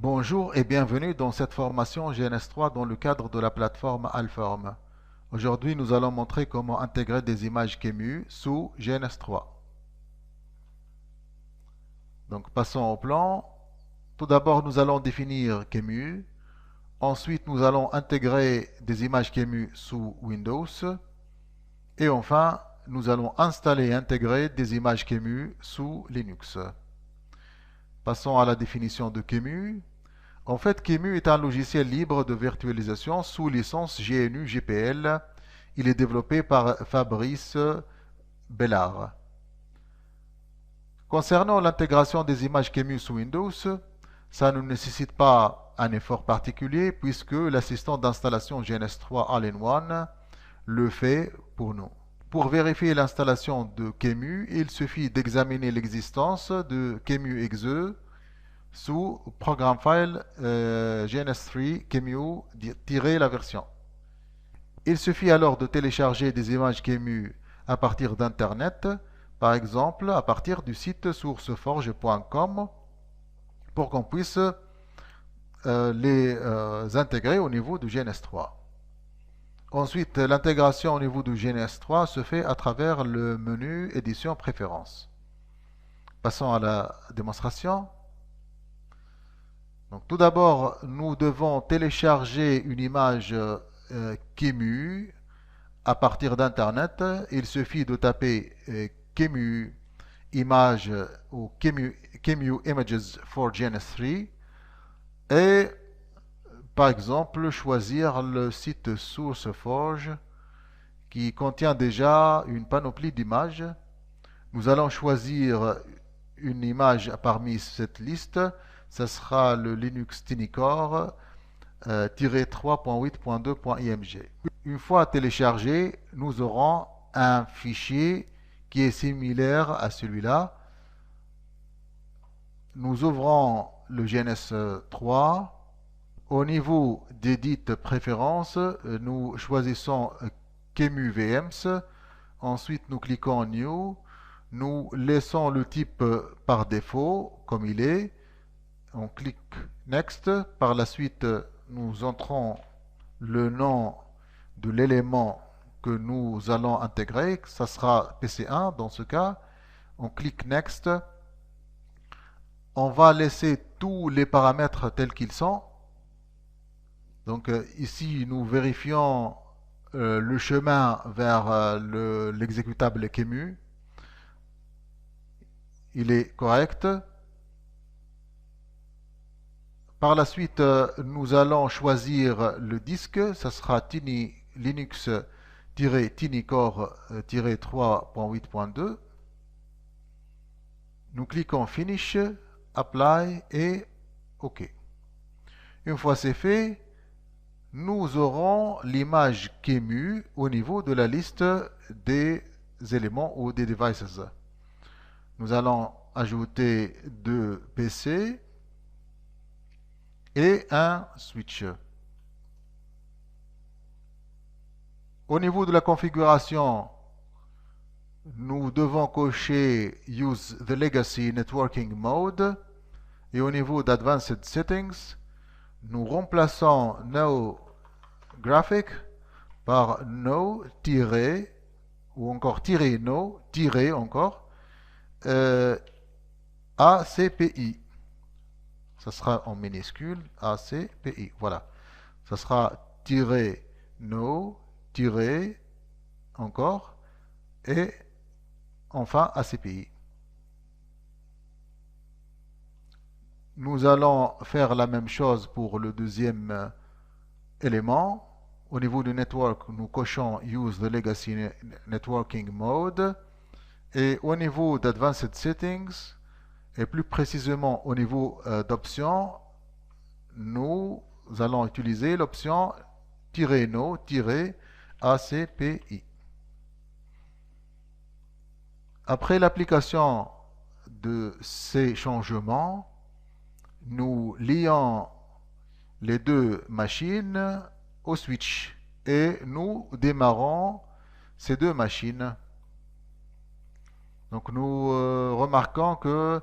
Bonjour et bienvenue dans cette formation GNS3 dans le cadre de la plateforme Alform. Aujourd'hui, nous allons montrer comment intégrer des images KEMU sous GNS3. Donc, passons au plan. Tout d'abord, nous allons définir KEMU. Ensuite, nous allons intégrer des images KEMU sous Windows. Et enfin, nous allons installer et intégrer des images KEMU sous Linux. Passons à la définition de KEMU. En fait, QEMU est un logiciel libre de virtualisation sous licence GNU-GPL. Il est développé par Fabrice Bellard. Concernant l'intégration des images QEMU sous Windows, ça ne nécessite pas un effort particulier puisque l'assistant d'installation GNS3 All-in-One le fait pour nous. Pour vérifier l'installation de QEMU, il suffit d'examiner l'existence de QEMU exe sous Program File GNS3 QEMU-la version. Il suffit alors de télécharger des images QEMU à partir d'Internet, par exemple à partir du site sourceforge.com, pour qu'on puisse les intégrer au niveau du GNS3. Ensuite, l'intégration au niveau du GNS3 se fait à travers le menu Édition Préférences. Passons à la démonstration. Donc, tout d'abord, nous devons télécharger une image QEMU à partir d'Internet. Il suffit de taper QEMU image ou QEMU Images for GNS3 et par exemple choisir le site SourceForge qui contient déjà une panoplie d'images. Nous allons choisir une image parmi cette liste. Ce sera le Linux TinyCore 3.8.2.img. Une fois téléchargé, nous aurons un fichier qui est similaire à celui-là. Nous ouvrons le GNS3. Au niveau des dites préférences, nous choisissons QEMU VMs. Ensuite, nous cliquons New. Nous laissons le type par défaut, comme il est. On clique Next. Par la suite, nous entrons le nom de l'élément que nous allons intégrer. Ça sera PC1 dans ce cas. On clique Next. On va laisser tous les paramètres tels qu'ils sont. Donc ici, nous vérifions le chemin vers l'exécutable QEMU. Il est correct. Par la suite, nous allons choisir le disque. Ça sera Linux-TinyCore-3.8.2. Nous cliquons Finish, Apply et OK. Une fois c'est fait, nous aurons l'image QEMU au niveau de la liste des éléments ou des devices. Nous allons ajouter 2 PC et un switch. Au niveau de la configuration, nous devons cocher Use the Legacy Networking Mode et au niveau d'Advanced Settings, nous remplaçons No Graphic par No ou encore No encore ACPI. Ça sera en minuscule ACPI. Voilà. Ça sera no encore et enfin ACPI. Nous allons faire la même chose pour le deuxième élément. Au niveau du network, nous cochons Use the Legacy Networking Mode. Et au niveau d'Advanced Settings, et plus précisément au niveau d'options, nous allons utiliser l'option no ACPI. Après l'application de ces changements, nous lions les deux machines au switch et nous démarrons ces deux machines. Donc nous remarquons que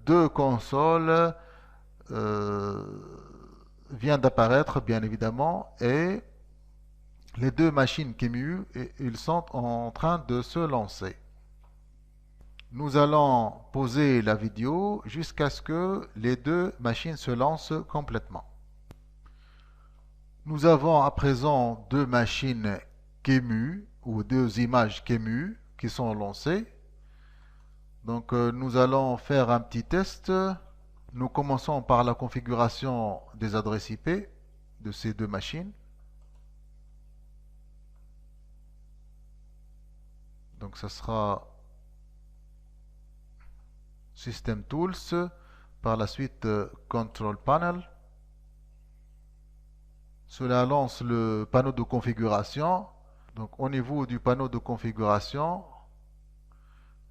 deux consoles euh, vient d'apparaître, bien évidemment, et les deux machines QEMU, ils sont en train de se lancer. Nous allons poser la vidéo jusqu'à ce que les deux machines se lancent complètement. Nous avons à présent deux machines QEMU ou deux images QEMU qui sont lancées. Donc nous allons faire un petit test. Nous commençons par la configuration des adresses IP de ces deux machines. Donc ça sera System Tools, par la suite Control Panel. Cela lance le panneau de configuration. Donc au niveau du panneau de configuration,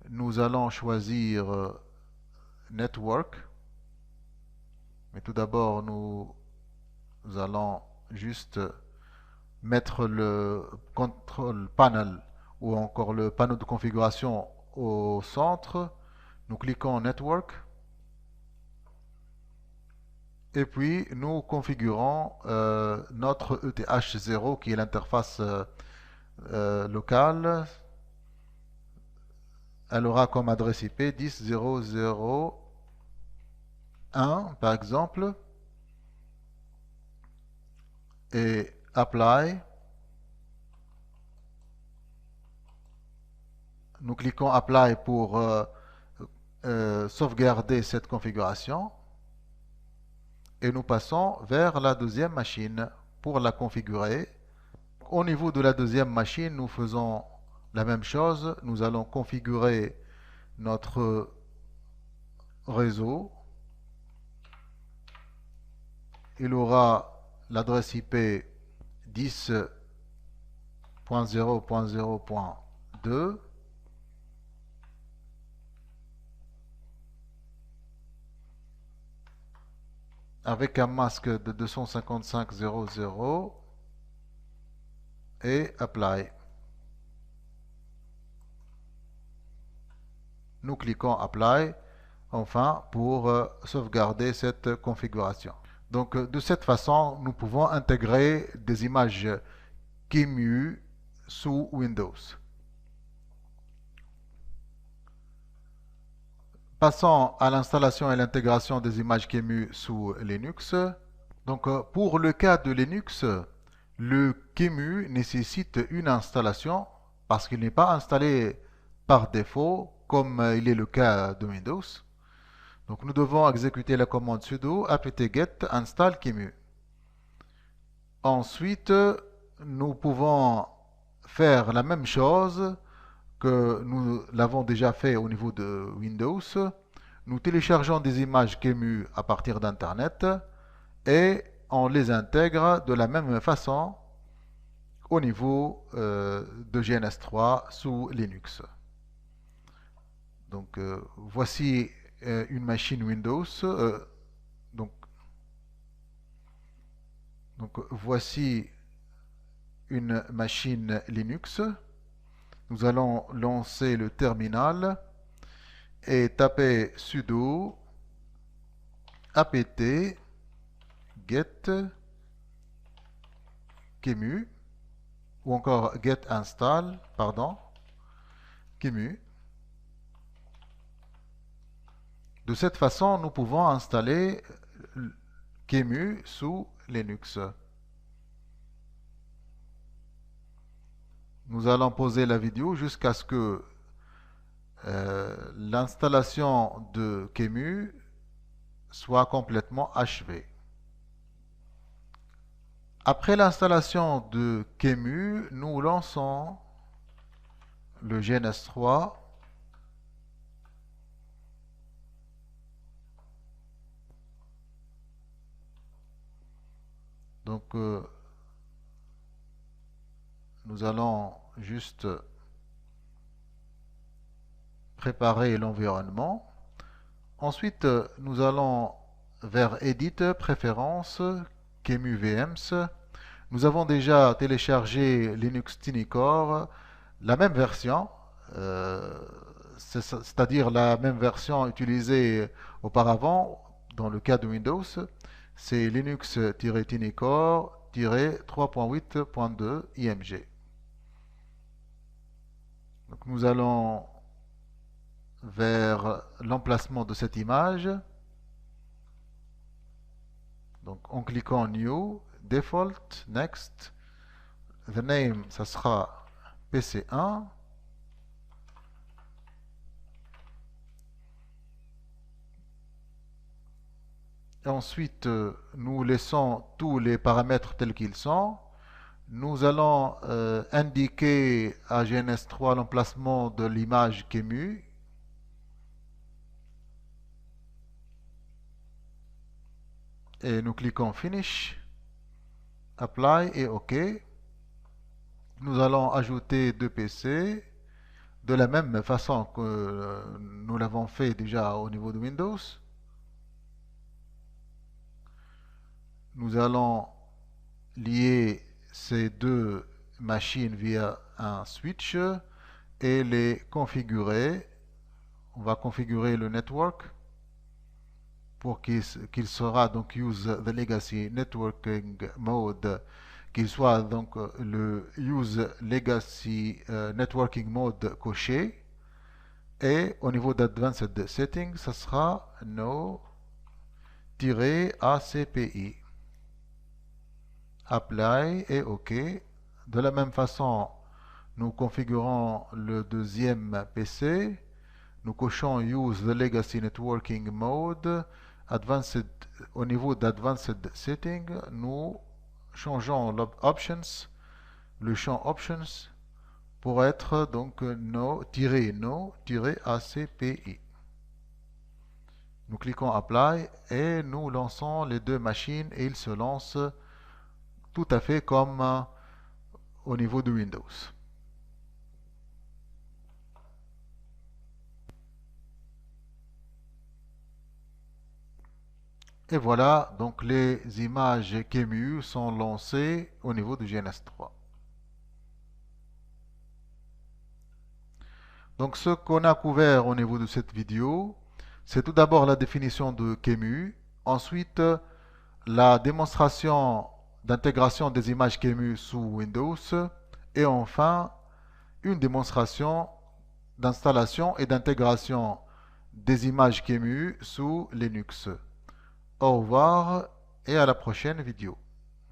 nous allons choisir Network. Mais tout d'abord, nous allons juste mettre le Control Panel ou encore le panneau de configuration au centre. Nous cliquons Network. Et puis, nous configurons notre ETH0 qui est l'interface locale. Elle aura comme adresse IP 10.0.0.1 par exemple. Et Apply. Nous cliquons Apply pour sauvegarder cette configuration. Et nous passons vers la deuxième machine pour la configurer. Au niveau de la deuxième machine, nous faisons la même chose. Nous allons configurer notre réseau. Il aura l'adresse IP 10.0.0.2. avec un masque de 255.0.0 et Apply. Nous cliquons Apply, enfin, pour sauvegarder cette configuration. Donc, de cette façon, nous pouvons intégrer des images QEMU sous Windows. Passons à l'installation et l'intégration des images QEMU sous Linux. Donc, pour le cas de Linux, le QEMU nécessite une installation parce qu'il n'est pas installé par défaut comme il est le cas de Windows. Donc, nous devons exécuter la commande sudo apt-get install QEMU. Ensuite, nous pouvons faire la même chose que nous l'avons déjà fait au niveau de Windows. Nous téléchargeons des images QEMU à partir d'Internet et on les intègre de la même façon au niveau de GNS3 sous Linux. Donc voici une machine Windows. Donc voici une machine Linux. Nous allons lancer le terminal et taper sudo apt get QEMU ou encore get install, pardon, QEMU. De cette façon, nous pouvons installer QEMU sous Linux. Nous allons poser la vidéo jusqu'à ce que l'installation de QEMU soit complètement achevée. Après l'installation de QEMU, nous lançons le GNS3. Donc, nous allons juste préparer l'environnement. Ensuite, nous allons vers Edit, Préférences, QEMU VMs. Nous avons déjà téléchargé Linux Tinicore, la même version, c'est-à-dire la même version utilisée auparavant. dans le cas de Windows, c'est Linux-tinicore-3.8.2 IMG. Donc nous allons vers l'emplacement de cette image. Donc en cliquant New, Default, Next, the name, ça sera PC1. Et ensuite, nous laissons tous les paramètres tels qu'ils sont. Nous allons indiquer à GNS3 l'emplacement de l'image QEMU. Et nous cliquons Finish, Apply et OK. Nous allons ajouter deux PC de la même façon que nous l'avons fait déjà au niveau de Windows. Nous allons lier ces deux machines via un switch et les configurer. On va configurer le network pour qu'il sera donc use the legacy networking mode, qu'il soit donc le use legacy networking mode coché. Et au niveau d'advanced settings, ça sera no-ACPI. Apply et OK. De la même façon, nous configurons le deuxième PC. Nous cochons Use the Legacy Networking Mode. Advanced, au niveau d'Advanced Setting, nous changeons l'Options, le champ Options, pour être donc no-ACPI. Nous cliquons Apply et nous lançons les deux machines et ils se lancent tout à fait comme au niveau de Windows. Et voilà, donc les images QEMU sont lancées au niveau du GNS3. Donc ce qu'on a couvert au niveau de cette vidéo, c'est tout d'abord la définition de QEMU, ensuite la démonstration d'intégration des images QEMU sous Windows, et enfin une démonstration d'installation et d'intégration des images QEMU sous Linux. Au revoir et à la prochaine vidéo.